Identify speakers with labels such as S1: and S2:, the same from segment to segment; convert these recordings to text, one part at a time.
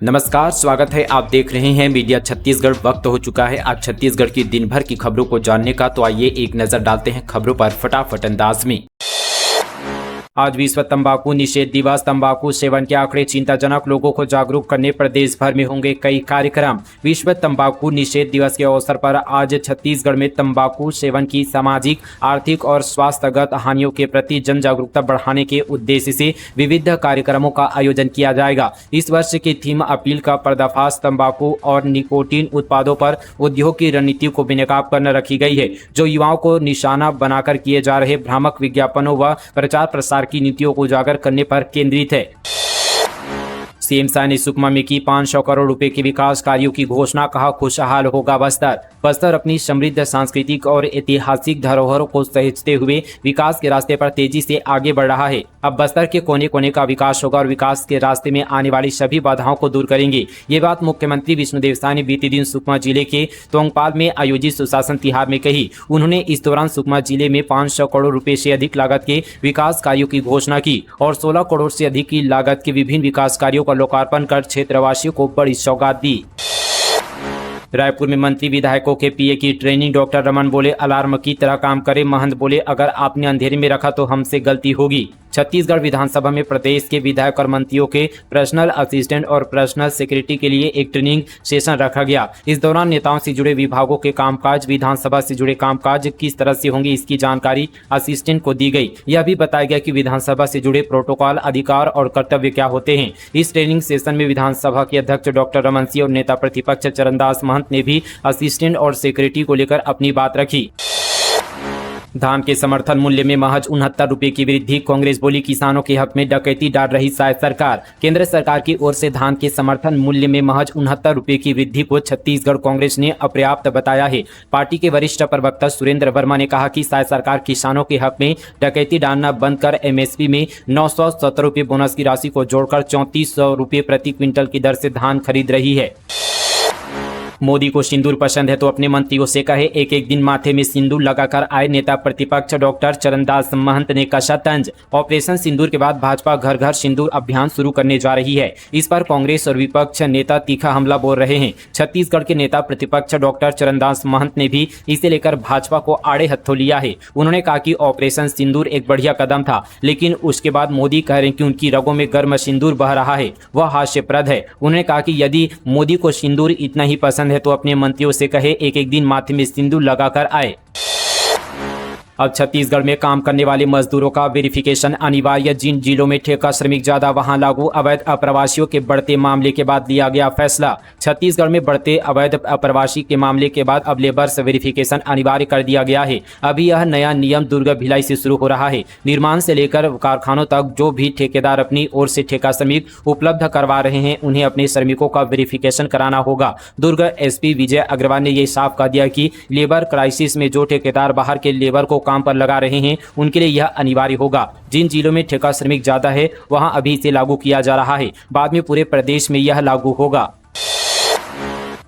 S1: नमस्कार, स्वागत है। आप देख रहे हैं मीडिया छत्तीसगढ़। वक्त हो चुका है आज छत्तीसगढ़ की दिन भर की खबरों को जानने का, तो आइए एक नजर डालते हैं खबरों पर फटाफट अंदाज में। आज विश्व तंबाकू निषेध दिवस। तंबाकू सेवन के आंकड़े चिंताजनक, लोगों को जागरूक करने पर देश भर में होंगे कई कार्यक्रम। विश्व तंबाकू निषेध दिवस के अवसर पर आज छत्तीसगढ़ में तंबाकू सेवन की सामाजिक, आर्थिक और स्वास्थ्यगत हानियों के प्रति जन जागरूकता बढ़ाने के उद्देश्य से विविध कार्यक्रमों का आयोजन किया जाएगा। इस वर्ष की थीम अपील का पर्दाफाश, तंबाकू और निकोटीन उत्पादों पर उद्योग की रणनीति को बेनकाब करना रखी गई है, जो युवाओं को निशाना बनाकर किए जा रहे भ्रामक विज्ञापनों व प्रचार प्रसार की नीतियों को उजागर करने पर केंद्रित है। सीएम शाह ने सुकमा में की 500 करोड़ रुपए के विकास कार्यों की घोषणा, कहा खुशहाल होगा बस्तर। बस्तर अपनी समृद्ध सांस्कृतिक और ऐतिहासिक धरोहरों को सहेजते हुए विकास के रास्ते पर तेजी से आगे बढ़ रहा है। अब बस्तर के कोने कोने का विकास होगा और विकास के रास्ते में आने वाली सभी बाधाओं को दूर करेंगे। ये बात मुख्यमंत्री विष्णुदेव साय ने बीते दिन सुकमा जिले के तोंगपाल में आयोजित सुशासन तिहार में कही। उन्होंने इस दौरान सुकमा जिले में 500 करोड़ रुपए से अधिक लागत के विकास कार्यों की घोषणा की और 16 करोड़ से अधिक की लागत के विभिन्न विकास कार्यों का लोकार्पण कर क्षेत्रवासियों को बड़ी सौगात दी। रायपुर में मंत्री विधायकों के पीए की ट्रेनिंग। डॉक्टर रमन बोले, अलार्म की तरह काम करे। महंत बोले, अगर आपने अंधेरे में रखा तो हमसे गलती होगी। छत्तीसगढ़ विधानसभा में प्रदेश के विधायक और मंत्रियों के पर्सनल असिस्टेंट और पर्सनल सेक्रेटरी के लिए एक ट्रेनिंग सेशन रखा गया। इस दौरान नेताओं से जुड़े विभागों के कामकाज, विधानसभा से जुड़े कामकाज किस तरह से होंगे, इसकी जानकारी असिस्टेंट को दी गई। यह भी बताया गया कि विधानसभा से जुड़े प्रोटोकॉल, अधिकार और कर्तव्य क्या होते हैं। इस ट्रेनिंग सेशन में विधानसभा के अध्यक्ष डॉक्टर रमन सिंह और नेता प्रतिपक्ष चरणदास महंत ने भी असिस्टेंट और सेक्रेटरी को लेकर अपनी बात रखी। धान के समर्थन मूल्य में महज 69 रुपए की वृद्धि। कांग्रेस बोली, किसानों के हक में डकैती डाल रही शायद सरकार। केंद्र सरकार की ओर से धान के समर्थन मूल्य में महज 69 रुपए की वृद्धि को छत्तीसगढ़ कांग्रेस ने अपर्याप्त बताया है। पार्टी के वरिष्ठ प्रवक्ता सुरेंद्र वर्मा ने कहा कि शायद सरकार किसानों के हक में डकैती डालना बंद कर एमएसपी में 970 रुपए बोनस की राशि को जोड़कर 3400 रुपए प्रति क्विंटल की दर से धान खरीद रही है। मोदी को सिंदूर पसंद है तो अपने मंत्रियों से कहे एक एक दिन माथे में सिंदूर लगाकर आए। नेता प्रतिपक्ष डॉक्टर चरणदास महंत ने कसा तंज। ऑपरेशन सिंदूर के बाद भाजपा घर घर सिंदूर अभियान शुरू करने जा रही है। इस पर कांग्रेस और विपक्ष नेता तीखा हमला बोल रहे हैं। छत्तीसगढ़ के नेता प्रतिपक्ष डॉक्टर चरणदास महंत ने भी इसे लेकर भाजपा को आड़े हथों लिया है। उन्होंने कहा कि ऑपरेशन सिंदूर एक बढ़िया कदम था, लेकिन उसके बाद मोदी कह रहे हैं कि उनकी रगों में गर्म सिंदूर बह रहा है, वह हास्यप्रद है। उन्होंने कहा कि यदि मोदी को सिंदूर इतना ही पसंद है तो अपने मंत्रियों से कहे एक एक दिन माथे में सिंदूर लगाकर आए। अब छत्तीसगढ़ में काम करने वाले मजदूरों का वेरिफिकेशन अनिवार्य। जिन जिलों में ठेका श्रमिक ज्यादा, वहां लागू। अवैध अप्रवासियों के बढ़ते मामले के बाद लिया गया फैसला। छत्तीसगढ़ में बढ़ते अवैध अप्रवासी के मामले के बाद अब लेबर्स वेरिफिकेशन अनिवार्य कर दिया गया है। अभी यह नया नियम दुर्ग भिलाई से शुरू हो रहा है। निर्माण से लेकर कारखानों तक जो भी ठेकेदार अपनी ओर से ठेका श्रमिक उपलब्ध करवा रहे हैं, उन्हें अपने श्रमिकों का वेरिफिकेशन कराना होगा। दुर्ग एसपी विजय अग्रवाल ने यह साफ कर दिया कि लेबर क्राइसिस में जो ठेकेदार बाहर के लेबर को काम पर लगा रहे हैं, उनके लिए यह अनिवार्य होगा। जिन जिलों में ठेका श्रमिक ज्यादा है, वहां अभी इसे लागू किया जा रहा है। बाद में पूरे प्रदेश में यह लागू होगा।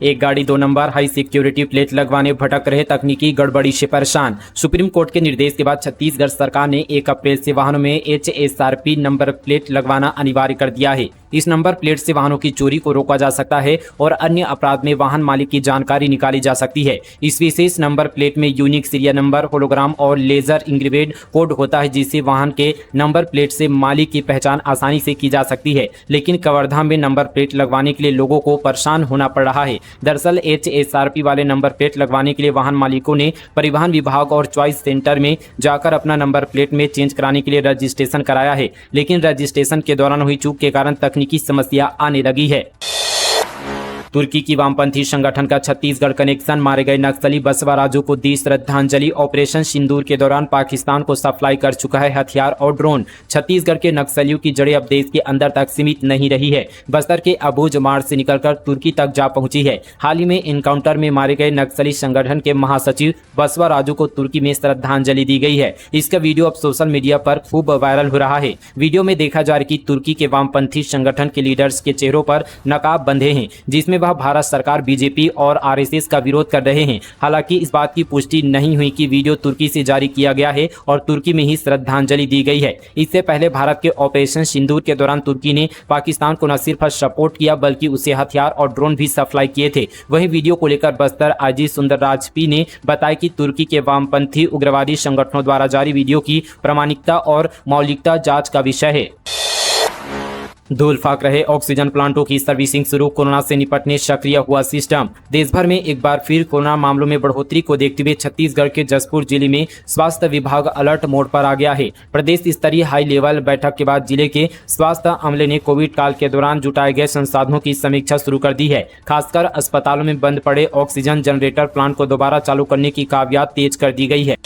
S1: एक गाड़ी 2 नंबर हाई सिक्योरिटी प्लेट लगवाने भटक रहे, तकनीकी गड़बड़ी से परेशान। सुप्रीम कोर्ट के निर्देश के बाद छत्तीसगढ़ सरकार ने 1 अप्रैल से वाहनों में HSRP नंबर प्लेट लगवाना अनिवार्य कर दिया है। इस नंबर प्लेट से वाहनों की चोरी को रोका जा सकता है और अन्य अपराध में वाहन मालिक की जानकारी निकाली जा सकती है। इस विशेष नंबर प्लेट में यूनिक सीरियल नंबर, होलोग्राम और लेजर इंग्रेवेड कोड होता है, जिससे वाहन के नंबर प्लेट से मालिक की पहचान आसानी से की जा सकती है। लेकिन कवर्धा में नंबर प्लेट लगवाने के लिए लोगों को परेशान होना पड़ रहा है। दरअसल HSRP वाले नंबर प्लेट लगवाने के लिए वाहन मालिकों ने परिवहन विभाग और चॉइस सेंटर में जाकर अपना नंबर प्लेट में चेंज कराने के लिए रजिस्ट्रेशन कराया है, लेकिन रजिस्ट्रेशन के दौरान हुई चूक के कारण तकनीकी समस्या आने लगी है। तुर्की की वामपंथी संगठन का छत्तीसगढ़ कनेक्शन, मारे गए नक्सली बसवा राजू को दी श्रद्धांजलि। ऑपरेशन सिंदूर के दौरान पाकिस्तान को सप्लाई कर चुका है हथियार और ड्रोन। छत्तीसगढ़ के नक्सलियों की जड़ें अब देश के अंदर तक सीमित नहीं रही है, बस्तर के अबूझ मार्ग से निकलकर तुर्की तक जा पहुंची है। हाल ही में इनकाउंटर में मारे गए नक्सली संगठन के महासचिव बसवा राजू को तुर्की में श्रद्धांजलि दी गई है। इसका वीडियो अब सोशल मीडिया पर खूब वायरल हो रहा है। वीडियो में देखा जा रहा है कि तुर्की के वामपंथी संगठन के लीडर्स के चेहरों पर नकाब बंधे हैं, जिसमें वह भारत सरकार, बीजेपी और आरएसएस का विरोध कर रहे हैं। हालांकि इस बात की पुष्टि नहीं हुई कि वीडियो तुर्की से जारी किया गया है और तुर्की में ही श्रद्धांजलि दी गई है। इससे पहले भारत के ऑपरेशन सिंदूर के दौरान तुर्की ने पाकिस्तान को न सिर्फ सपोर्ट किया बल्कि उसे हथियार और ड्रोन भी सप्लाई किए थे। वहीं वीडियो को लेकर बस्तर आईजी सुंदरराज पी ने बताया कि तुर्की के वामपंथी उग्रवादी संगठनों द्वारा जारी वीडियो की प्रामाणिकता और मौलिकता जांच का विषय है। धूल फाक रहे ऑक्सीजन प्लांटों की सर्विसिंग शुरू, कोरोना से निपटने सक्रिय हुआ सिस्टम। देश भर में एक बार फिर कोरोना मामलों में बढ़ोतरी को देखते हुए छत्तीसगढ़ के जसपुर जिले में स्वास्थ्य विभाग अलर्ट मोड पर आ गया है। प्रदेश स्तरीय हाई लेवल बैठक के बाद जिले के स्वास्थ्य अमले ने कोविड काल के दौरान जुटाए गए संसाधनों की समीक्षा शुरू कर दी है। खासकर अस्पतालों में बंद पड़े ऑक्सीजन जनरेटर प्लांट को दोबारा चालू करने की कामयाबी तेज कर दी गई है।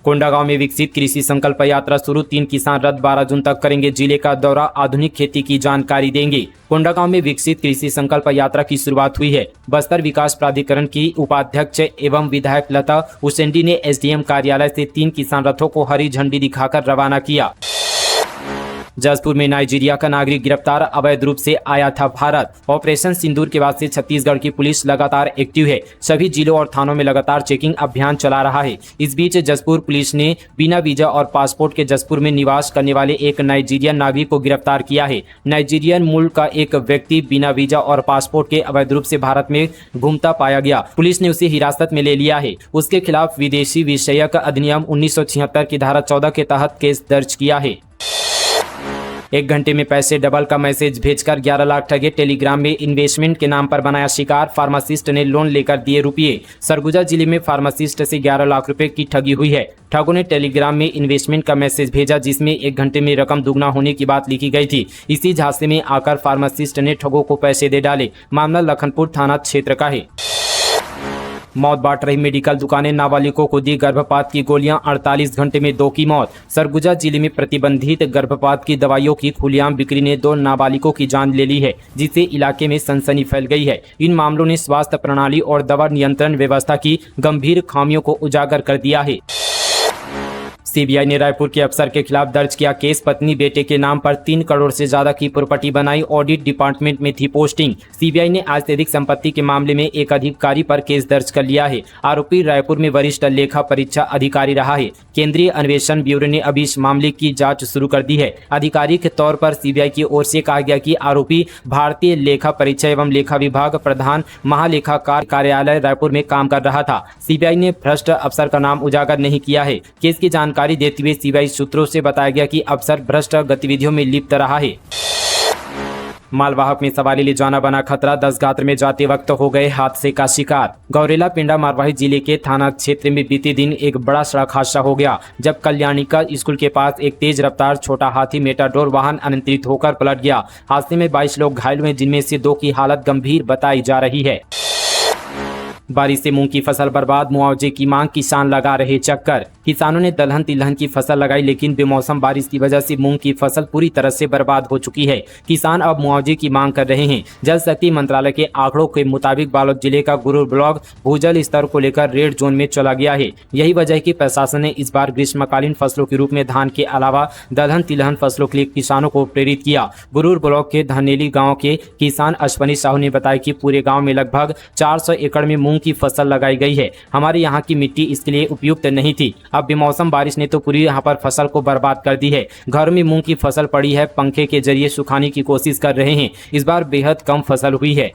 S1: कोंडागांव में विकसित कृषि संकल्प यात्रा शुरू, 3 किसान रथ 12 जून तक करेंगे जिले का दौरा, आधुनिक खेती की जानकारी देंगे। कोंडागांव में विकसित कृषि संकल्प यात्रा की शुरुआत हुई है। बस्तर विकास प्राधिकरण की उपाध्यक्ष एवं विधायक लता उसेंडी ने एसडीएम कार्यालय से 3 किसान रथों को हरी झंडी दिखाकर रवाना किया। जसपुर में नाइजीरिया का नागरिक गिरफ्तार, अवैध रूप से आया था भारत। ऑपरेशन सिंदूर के बाद से छत्तीसगढ़ की पुलिस लगातार एक्टिव है। सभी जिलों और थानों में लगातार चेकिंग अभियान चला रहा है। इस बीच जसपुर पुलिस ने बिना वीजा और पासपोर्ट के जसपुर में निवास करने वाले एक नाइजीरियन नागरिक को गिरफ्तार किया है। नाइजीरियन मूल का एक व्यक्ति बिना वीजा और पासपोर्ट के अवैध रूप से भारत में घूमता पाया गया। पुलिस ने उसे हिरासत में ले लिया है। उसके खिलाफ विदेशी विषयक अधिनियम 1976 की धारा 14 के तहत केस दर्ज किया है। 1 घंटे में पैसे डबल का मैसेज भेजकर 11 लाख ठगे, टेलीग्राम में इन्वेस्टमेंट के नाम पर बनाया शिकार, फार्मासिस्ट ने लोन लेकर दिए रुपये। सरगुजा जिले में फार्मासिस्ट से 11 लाख रुपए की ठगी हुई है। ठगों ने टेलीग्राम में इन्वेस्टमेंट का मैसेज भेजा जिसमें 1 घंटे में रकम दुगना होने की बात लिखी गई थी। इसी झांसे में आकर फार्मासिस्ट ने ठगों को पैसे दे डाले। मामला लखनपुर थाना क्षेत्र का है। मौत बांट रही मेडिकल दुकानें, नाबालिगों को दी गर्भपात की गोलियां, 48 घंटे में 2 की मौत। सरगुजा जिले में प्रतिबंधित गर्भपात की दवाइयों की खुलेआम बिक्री ने 2 नाबालिगों की जान ले ली है, जिससे इलाके में सनसनी फैल गई है। इन मामलों ने स्वास्थ्य प्रणाली और दवा नियंत्रण व्यवस्था की गंभीर खामियों को उजागर कर दिया है। सीबीआई ने रायपुर के अफसर के खिलाफ दर्ज किया केस, पत्नी बेटे के नाम पर 3 करोड़ से ज्यादा की प्रॉपर्टी बनाई, ऑडिट डिपार्टमेंट में थी पोस्टिंग। सीबीआई ने आज से अधिक संपत्ति के मामले में एक अधिकारी पर केस दर्ज कर लिया है। आरोपी रायपुर में वरिष्ठ लेखा परीक्षा अधिकारी रहा है। केंद्रीय अन्वेषण ब्यूरो ने अभी इस मामले की जाँच शुरू कर दी है। अधिकारी के तौर पर सीबीआई की ओर से कहा गया कि आरोपी भारतीय लेखा परीक्षा एवं लेखा विभाग प्रधान महालेखाकार कार्यालय रायपुर में काम कर रहा था। सीबीआई ने भ्रष्ट अफसर का नाम उजागर नहीं किया है। केस की जानकारी देते हुए सीबीआई सूत्रों से बताया गया कि अफसर भ्रष्ट गतिविधियों में लिप्त रहा है। मालवाहक में सवारी ले जाना बना खतरा, 10 गात्र में जाते वक्त हो गए हादसे का शिकार। गौरेला पिंडा मारवाही जिले के थाना क्षेत्र में बीते दिन एक बड़ा सड़क हादसा हो गया, जब कल्याणिका स्कूल के पास एक तेज रफ्तार छोटा हाथी मेटाडोर वाहन अनियंत्रित होकर पलट गया। हादसे में 22 लोग घायल हुए, जिनमें से 2 की हालत गंभीर बताई जा रही है। बारिश से मूंग की फसल बर्बाद, मुआवजे की मांग, किसान लगा रहे चक्कर। किसानों ने दलहन तिलहन की फसल लगाई, लेकिन बेमौसम बारिश की वजह से मूंग की फसल पूरी तरह से बर्बाद हो चुकी है। किसान अब मुआवजे की मांग कर रहे हैं। जल शक्ति मंत्रालय के आंकड़ों के मुताबिक बालोद जिले का गुरूर ब्लॉक भूजल स्तर को लेकर रेड जोन में चला गया है। यही वजह है कि प्रशासन ने इस बार ग्रीष्मकालीन फसलों के रूप में धान के अलावा दलहन तिलहन फसलों के लिए किसानों को प्रेरित किया। गुरूर ब्लॉक के धनेली गाँव के किसान अश्वनी साहू ने बताया कि पूरे गाँव में लगभग 400 एकड़ में मूंग की फसल लगाई गई है। हमारे यहाँ की मिट्टी इसके लिए उपयुक्त नहीं थी। अब बेमौसम बारिश ने तो पूरी यहाँ पर फसल को बर्बाद कर दी है। घर में मूंग की फसल पड़ी है, पंखे के जरिए सुखाने की कोशिश कर रहे हैं। इस बार बेहद कम फसल हुई है।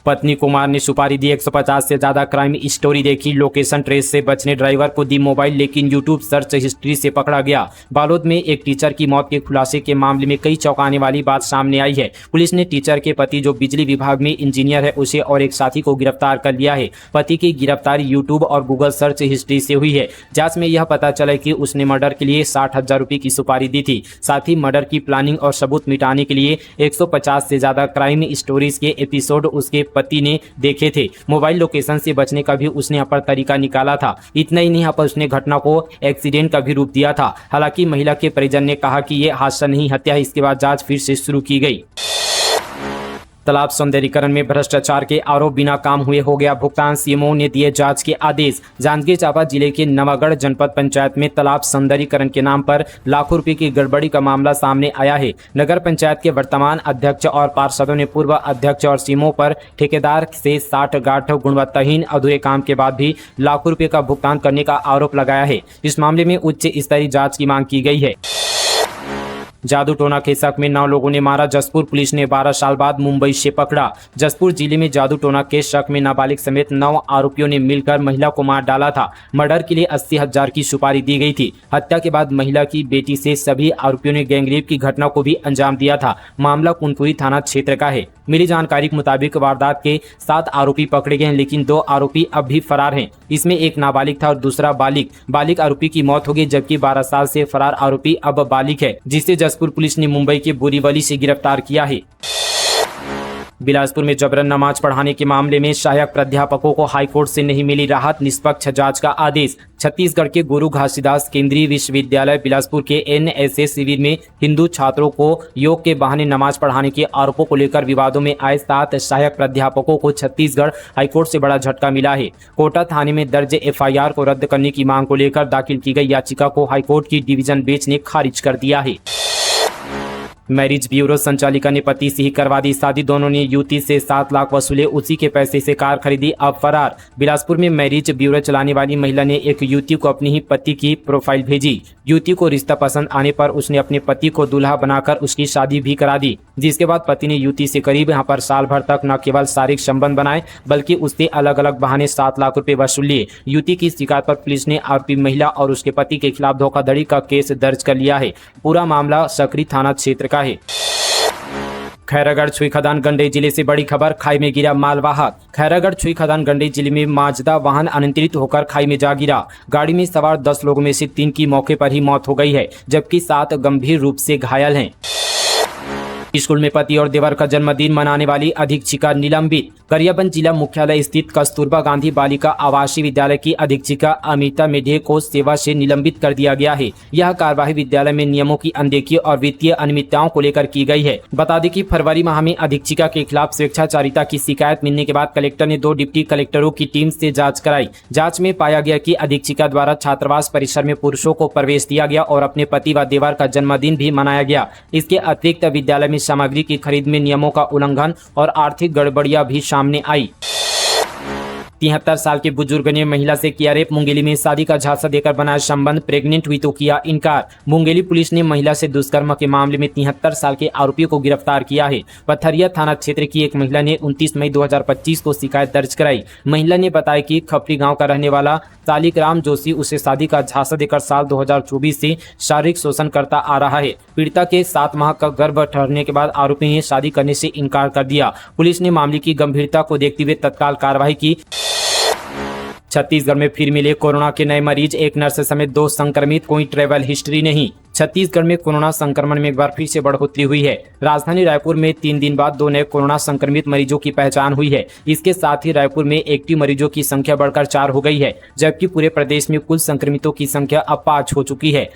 S1: पत्नी कुमार ने सुपारी दी, 150 से ज्यादा क्राइम स्टोरी देखी, लोकेशन ट्रेस से बचने ड्राइवर को दी मोबाइल, लेकिन यूट्यूब सर्च हिस्ट्री से पकड़ा गया। बालोद में एक टीचर की मौत के खुलासे के मामले में कई चौंकाने वाली बात सामने आई है। पुलिस ने टीचर के पति, जो बिजली विभाग में इंजीनियर है, उसे और एक साथी को गिरफ्तार कर लिया है। पति की गिरफ्तारी यूट्यूब और गूगल सर्च हिस्ट्री से हुई है। जांच में यह पता चला कि उसने मर्डर के लिए 60,000 रुपये की सुपारी दी थी। साथ ही मर्डर की प्लानिंग और सबूत मिटाने के लिए 150 से ज्यादा क्राइम स्टोरीज के एपिसोड उसके पति ने देखे थे। मोबाइल लोकेशन से बचने का भी उसने यहाँ पर तरीका निकाला था। इतना ही नहीं, यहाँ पर उसने घटना को एक्सीडेंट का भी रूप दिया था। हालांकि महिला के परिजन ने कहा कि यह हादसा नहीं, हत्या है। इसके बाद जांच फिर से शुरू की गई। तालाब सौंदर्यीकरण में भ्रष्टाचार के आरोप बिना काम हुए हो गया भुगतान, सीएमओ ने दिए जांच के आदेश। जांजगीर चांपा जिले के नवागढ़ जनपद पंचायत में तालाब सौंदर्यीकरण के नाम पर लाखों रुपए की गड़बड़ी का मामला सामने आया है। नगर पंचायत के वर्तमान अध्यक्ष और पार्षदों ने पूर्व अध्यक्ष और सीएमओ पर ठेकेदार से 60-गांठ गुणवत्ताहीन अधूरे काम के बाद भी लाखों रुपए का भुगतान करने का आरोप लगाया है। इस मामले में उच्च स्तरीय जांच की मांग की गई है। जादू टोना के शक में 9 लोगों ने मारा, जसपुर पुलिस ने 12 साल बाद मुंबई से पकड़ा। जसपुर जिले में जादू टोना के शक में नाबालिग समेत 9 आरोपियों ने मिलकर महिला को मार डाला था। मर्डर के लिए 80,000 की सुपारी दी गई थी। हत्या के बाद महिला की बेटी से सभी आरोपियों ने गैंगरेप की घटना को भी अंजाम दिया था। मामला कुनकुरी थाना क्षेत्र का है। मिली जानकारी के मुताबिक वारदात के 7 आरोपी पकड़े गए हैं, लेकिन 2 आरोपी अब भी फरार हैं। इसमें एक नाबालिग था और दूसरा बालिग आरोपी की मौत हो गई, जबकि 12 साल से फरार आरोपी अब बालिग है, जिसे जसपुर पुलिस ने मुंबई के बोरीवली से गिरफ्तार किया है। बिलासपुर में जबरन नमाज पढ़ाने के मामले में सहायक प्राध्यापकों को हाईकोर्ट से नहीं मिली राहत, निष्पक्ष जांच का आदेश। छत्तीसगढ़ के गुरु घासीदास केंद्रीय विश्वविद्यालय बिलासपुर के एनएसएस शिविर में हिंदू छात्रों को योग के बहाने नमाज पढ़ाने के आरोपों को लेकर विवादों में आए 7 सहायक प्राध्यापकों को छत्तीसगढ़ हाईकोर्ट से बड़ा झटका मिला है। कोटा थाने में दर्ज एफआईआर को रद्द करने की मांग को लेकर दाखिल की गई याचिका को हाईकोर्ट की डिवीजन बेंच ने खारिज कर दिया है। मैरिज ब्यूरो संचालिका ने पति से ही करवा दी शादी, दोनों ने युवती से 7 लाख वसूले, उसी के पैसे से कार खरीदी, अब फरार। बिलासपुर में मैरिज ब्यूरो चलाने वाली महिला ने एक युवती को अपनी ही पति की प्रोफाइल भेजी। युवती को रिश्ता पसंद आने पर उसने अपने पति को दूल्हा बनाकर उसकी शादी भी करा दी, जिसके बाद पति ने युवती से करीब यहाँ पर साल भर तक न केवल शारीरिक संबंध बनाए बल्कि उससे अलग अलग बहाने 7 लाख रुपए वसूल लिए। युवती की शिकायत पर पुलिस ने आरोपी महिला और उसके पति के खिलाफ धोखाधड़ी का केस दर्ज कर लिया है। पूरा मामला सकरी थाना क्षेत्र का है। खैरागढ़ छुई खदान गंडई जिले से बड़ी खबर, खाई में गिरा मालवाहक। खैरागढ़ छुई खदान गंडई जिले में माजदा वाहन अनियंत्रित होकर खाई में जा गिरा। गाड़ी में सवार 10 लोगों में से 3 की मौके पर ही मौत हो गई है, जबकि 7 गंभीर रूप से घायल हैं। स्कूल में पति और देवर का जन्मदिन मनाने वाली अधीक्षिका निलंबित। गरियाबंद जिला मुख्यालय स्थित कस्तूरबा गांधी बालिका आवासीय विद्यालय की अधीक्षिका अमिता मेढे को सेवा से निलंबित कर दिया गया है। यह कार्यवाही विद्यालय में नियमों की अनदेखी और वित्तीय अनियमितताओं को लेकर की गई है। बता दें कि फरवरी माह में अधीक्षिका के खिलाफ स्वेच्छाचारिता की शिकायत मिलने के बाद कलेक्टर ने 2 डिप्टी कलेक्टरों की टीम से जाँच कराई। जाँच में पाया गया कि अधीक्षिका द्वारा छात्रावास परिसर में पुरुषों को प्रवेश दिया गया और अपने पति व देवर का जन्मदिन भी मनाया गया। इसके अतिरिक्त विद्यालय में सामग्री की खरीद में नियमों का उल्लंघन और आर्थिक गड़बड़ियां भी सामने आई। 73 साल के बुजुर्ग ने महिला से किया रेप, मुंगेली में शादी का झांसा देकर बनाया संबंध, प्रेग्नेंट हुई तो किया इनकार। मुंगेली पुलिस ने महिला से दुष्कर्म के मामले में 73 साल के आरोपी को गिरफ्तार किया है। पथरिया थाना क्षेत्र की एक महिला ने 29 मई 2025 को शिकायत दर्ज कराई। महिला ने बताया कि खपरी गांव का रहने वाला शालिग्राम जोशी उसे शादी का झांसा देकर साल 2024 से शारीरिक शोषण करता आ रहा है। पीड़िता के 7 माह का गर्भ ठहरने के बाद आरोपी ने शादी करने से इनकार कर दिया। पुलिस ने मामले की गंभीरता को देखते हुए तत्काल कार्रवाई की। छत्तीसगढ़ में फिर मिले कोरोना के नए मरीज, एक नर्स समेत 2 संक्रमित, कोई ट्रैवल हिस्ट्री नहीं। छत्तीसगढ़ में कोरोना संक्रमण में एक बार फिर से बढ़ोतरी हुई है। राजधानी रायपुर में 3 दिन बाद 2 नए कोरोना संक्रमित मरीजों की पहचान हुई है। इसके साथ ही रायपुर में एक्टिव मरीजों की संख्या बढ़कर 4 हो गई है, जबकि पूरे प्रदेश में कुल संक्रमितों की संख्या अब 5 हो चुकी है।